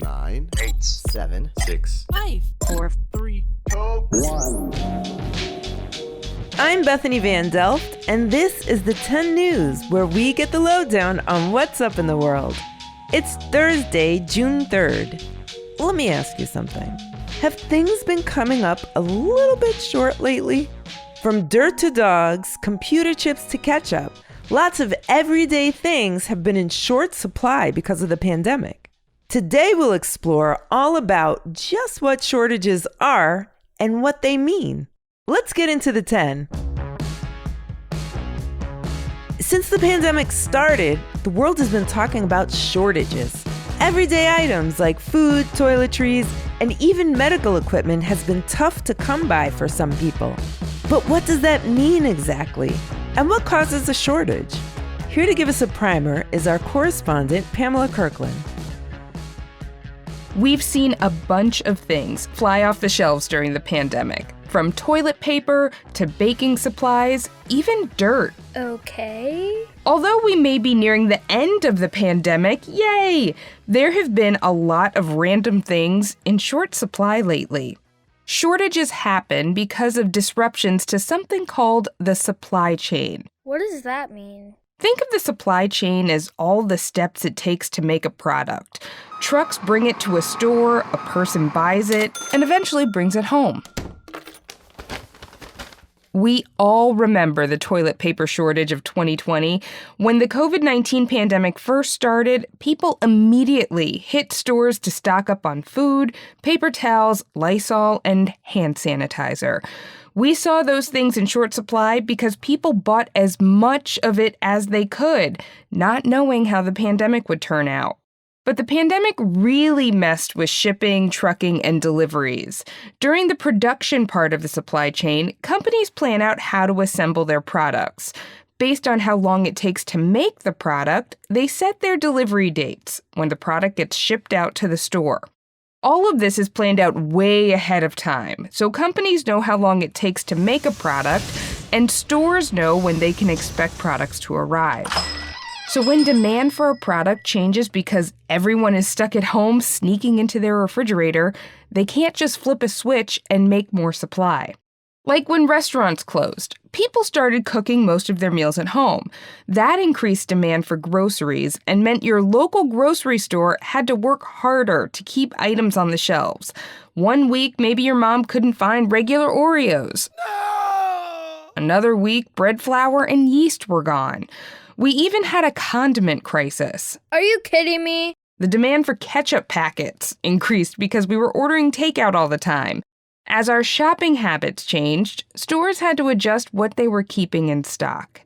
9, 8, 7, 6, 5, 4, 3, 2, 1. I'm Bethany Van Delft, and this is the 10 News, where we get the lowdown on what's up in the world. It's Thursday, June 3rd. Let me ask you something. Have things been coming up a little bit short lately? From dirt to dogs, computer chips to ketchup, lots of everyday things have been in short supply because of the pandemic. Today we'll explore all about just what shortages are and what they mean. Let's get into the 10. Since the pandemic started, the world has been talking about shortages. Everyday items like food, toiletries, and even medical equipment has been tough to come by for some people. But what does that mean exactly? And what causes a shortage? Here to give us a primer is our correspondent, Pamela Kirkland. We've seen a bunch of things fly off the shelves during the pandemic, from toilet paper to baking supplies, even dirt. Okay. Although we may be nearing the end of the pandemic, yay! There have been a lot of random things in short supply lately. Shortages happen because of disruptions to something called the supply chain. What does that mean? Think of the supply chain as all the steps it takes to make a product. Trucks bring it to a store, a person buys it, and eventually brings it home. We all remember the toilet paper shortage of 2020. When the COVID-19 pandemic first started, people immediately hit stores to stock up on food, paper towels, Lysol, and hand sanitizer. We saw those things in short supply because people bought as much of it as they could, not knowing how the pandemic would turn out. But the pandemic really messed with shipping, trucking, and deliveries. During the production part of the supply chain, companies plan out how to assemble their products. Based on how long it takes to make the product, they set their delivery dates, when the product gets shipped out to the store. All of this is planned out way ahead of time, so companies know how long it takes to make a product, and stores know when they can expect products to arrive. So when demand for a product changes because everyone is stuck at home sneaking into their refrigerator, they can't just flip a switch and make more supply. Like when restaurants closed, people started cooking most of their meals at home. That increased demand for groceries and meant your local grocery store had to work harder to keep items on the shelves. One week, maybe your mom couldn't find regular Oreos. No! Another week, bread flour and yeast were gone. We even had a condiment crisis. Are you kidding me? The demand for ketchup packets increased because we were ordering takeout all the time. As our shopping habits changed, stores had to adjust what they were keeping in stock.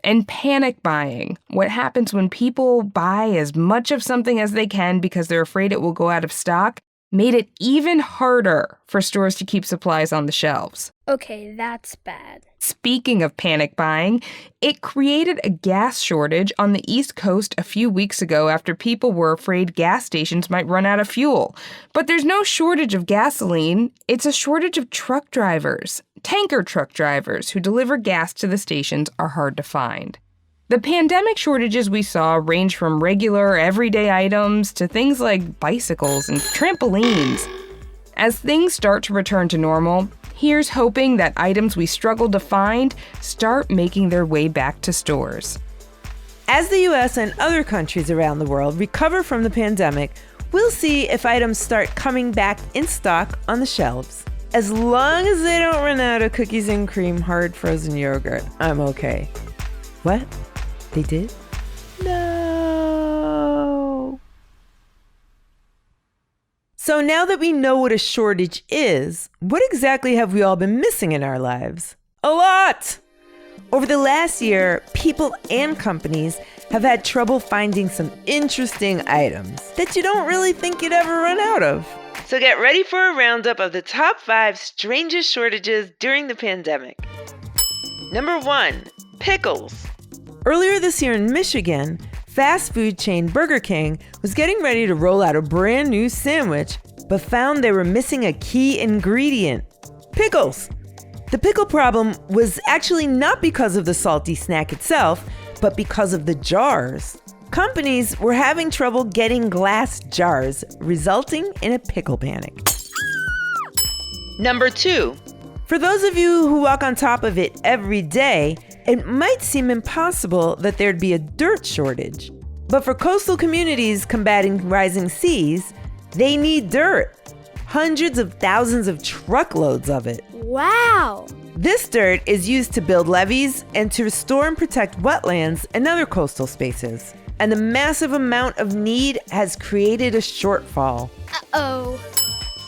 And panic buying, what happens when people buy as much of something as they can because they're afraid it will go out of stock, made it even harder for stores to keep supplies on the shelves. Okay, that's bad. Speaking of panic buying, it created a gas shortage on the East Coast a few weeks ago after people were afraid gas stations might run out of fuel. But there's no shortage of gasoline, it's a shortage of truck drivers. Tanker truck drivers who deliver gas to the stations are hard to find. The pandemic shortages we saw range from regular, everyday items to things like bicycles and trampolines. As things start to return to normal, here's hoping that items we struggled to find start making their way back to stores. As the US and other countries around the world recover from the pandemic, we'll see if items start coming back in stock on the shelves. As long as they don't run out of cookies and cream hard frozen yogurt, I'm okay. What? They did? No. So now that we know what a shortage is, what exactly have we all been missing in our lives? A lot! Over the last year, people and companies have had trouble finding some interesting items that you don't really think you'd ever run out of. So get ready for a roundup of the top 5 strangest shortages during the pandemic. Number 1, pickles. Earlier this year in Michigan, fast food chain Burger King was getting ready to roll out a brand new sandwich, but found they were missing a key ingredient: pickles. The pickle problem was actually not because of the salty snack itself, but because of the jars. companies were having trouble getting glass jars, resulting in a pickle panic. Number 2. For those of you who walk on top of it every day, it might seem impossible that there'd be a dirt shortage. But for coastal communities combating rising seas, they need dirt. Hundreds of thousands of truckloads of it. Wow! This dirt is used to build levees and to restore and protect wetlands and other coastal spaces. And the massive amount of need has created a shortfall. Uh-oh.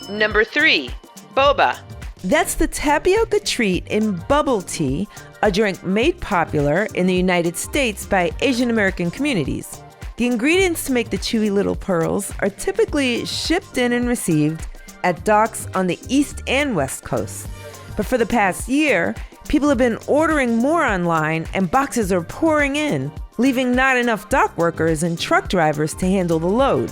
Number 3, Boba. That's the tapioca treat in bubble tea, a drink made popular in the United States by Asian American communities. The ingredients to make the chewy little pearls are typically shipped in and received at docks on the East and West Coasts. But for the past year, people have been ordering more online and boxes are pouring in, leaving not enough dock workers and truck drivers to handle the load.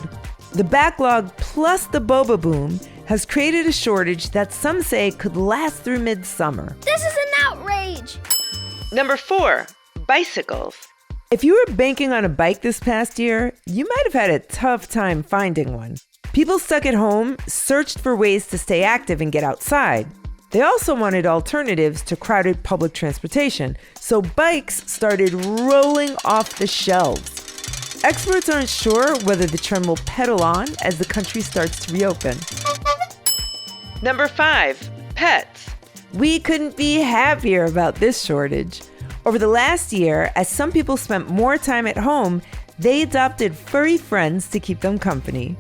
The backlog plus the boba boom has created a shortage that some say could last through midsummer. This is an outrage! Number 4, bicycles. If you were banking on a bike this past year, you might have had a tough time finding one. People stuck at home searched for ways to stay active and get outside. They also wanted alternatives to crowded public transportation, so bikes started rolling off the shelves. Experts aren't sure whether the trend will pedal on as the country starts to reopen. Number 5, pets. We couldn't be happier about this shortage. Over the last year, as some people spent more time at home, they adopted furry friends to keep them company.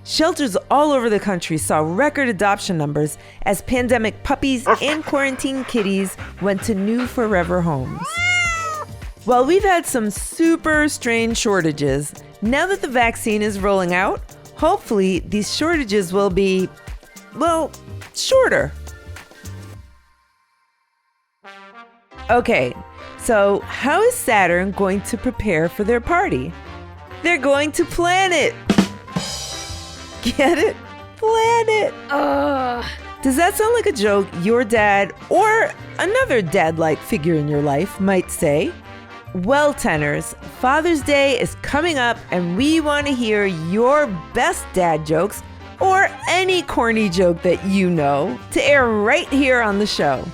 Shelters all over the country saw record adoption numbers as pandemic puppies and quarantine kitties went to new forever homes. While we've had some super strange shortages, now that the vaccine is rolling out, hopefully these shortages will be, well, shorter. Okay, so how is Saturn going to prepare for their party? They're going to plan it. Get it? Plan it. Does that sound like a joke your dad or another dad-like figure in your life might say? Well, tenors, Father's Day is coming up and we want to hear your best dad jokes or any corny joke that you know to air right here on the show.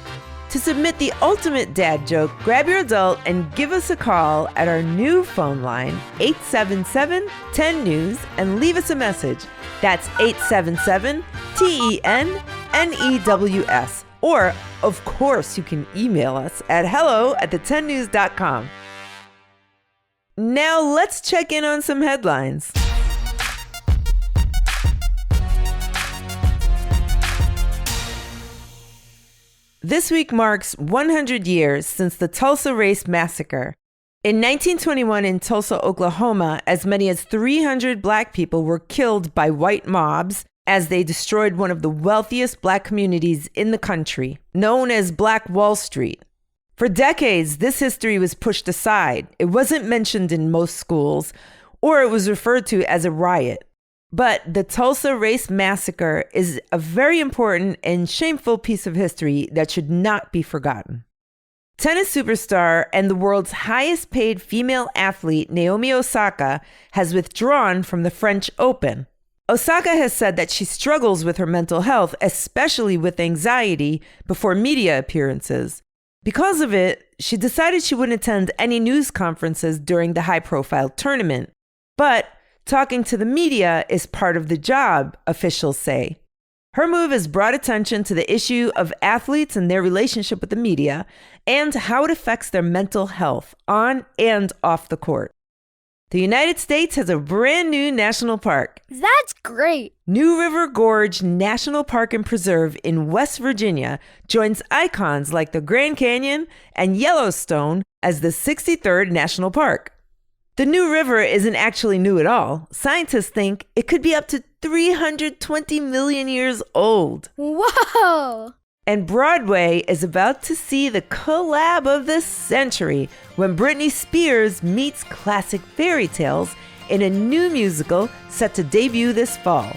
To submit the ultimate dad joke, grab your adult and give us a call at our new phone line, 877-10-NEWS, and leave us a message. That's 877-TENNEWS. Or, of course, you can email us at hello@the10news.com. Now let's check in on some headlines. This week marks 100 years since the Tulsa Race Massacre. In 1921 in Tulsa, Oklahoma, as many as 300 black people were killed by white mobs as they destroyed one of the wealthiest black communities in the country, known as Black Wall Street. For decades, this history was pushed aside. It wasn't mentioned in most schools, or it was referred to as a riot. But the Tulsa Race Massacre is a very important and shameful piece of history that should not be forgotten. Tennis superstar and the world's highest paid female athlete, Naomi Osaka, has withdrawn from the French Open. Osaka has said that she struggles with her mental health, especially with anxiety, before media appearances. Because of it, she decided she wouldn't attend any news conferences during the high-profile tournament. But talking to the media is part of the job, officials say. Her move has brought attention to the issue of athletes and their relationship with the media and how it affects their mental health on and off the court. The United States has a brand new national park. That's great. New River Gorge National Park and Preserve in West Virginia joins icons like the Grand Canyon and Yellowstone as the 63rd National Park. The New River isn't actually new at all. Scientists think it could be up to 320 million years old. Whoa! And Broadway is about to see the collab of the century when Britney Spears meets classic fairy tales in a new musical set to debut this fall.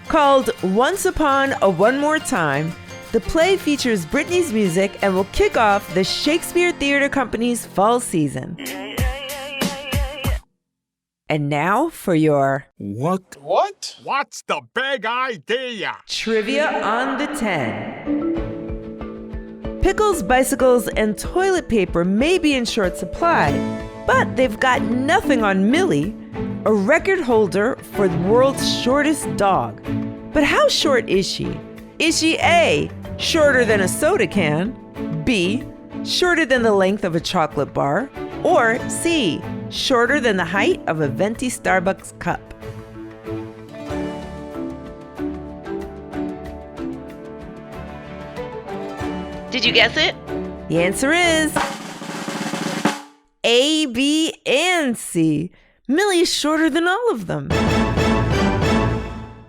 Called Once Upon a One More Time, the play features Britney's music and will kick off the Shakespeare Theater Company's fall season. And now for your What? What's the big idea? Trivia on the 10. Pickles, bicycles, and toilet paper may be in short supply, but they've got nothing on Millie, a record holder for the world's shortest dog. But how short is she? Is she A, shorter than a soda can, B, shorter than the length of a chocolate bar, or C, shorter than the height of a venti Starbucks cup? Did you guess it? The answer is A, B, and C. Millie is shorter than all of them.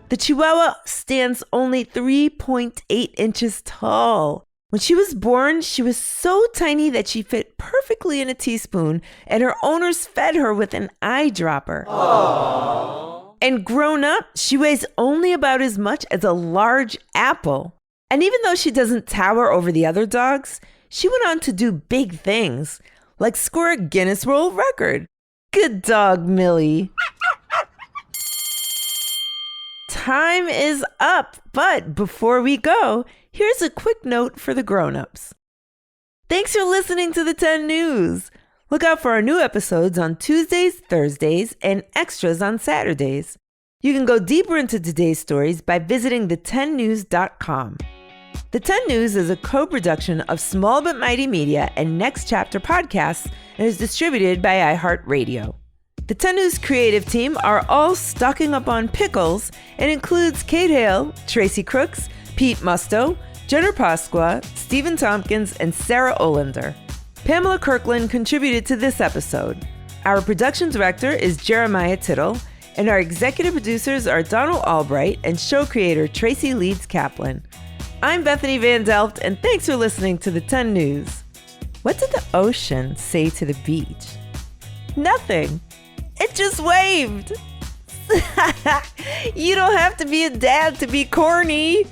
The Chihuahua stands only 3.8 inches tall. When she was born, she was so tiny that she fit perfectly in a teaspoon, and her owners fed her with an eyedropper. Aww. And grown up, she weighs only about as much as a large apple. And even though she doesn't tower over the other dogs, she went on to do big things, like score a Guinness World Record. Good dog, Millie. Time is up, but before we go, here's a quick note for the grown-ups. Thanks for listening to the 10 News. Look out for our new episodes on Tuesdays, Thursdays, and extras on Saturdays. You can go deeper into today's stories by visiting the10news.com. The 10 News is a co-production of Small But Mighty Media and Next Chapter Podcasts and is distributed by iHeartRadio. The 10 News creative team are all stocking up on pickles and includes Kate Hale, Tracy Crooks, Pete Musto, Jenner Pasqua, Stephen Tompkins, and Sarah Olander. Pamela Kirkland contributed to this episode. Our production director is Jeremiah Tittle, and our executive producers are Donald Albright and show creator Tracy Leeds Kaplan. I'm Bethany Van Delft, and thanks for listening to the 10 News. What did the ocean say to the beach? Nothing. It just waved. You don't have to be a dad to be corny.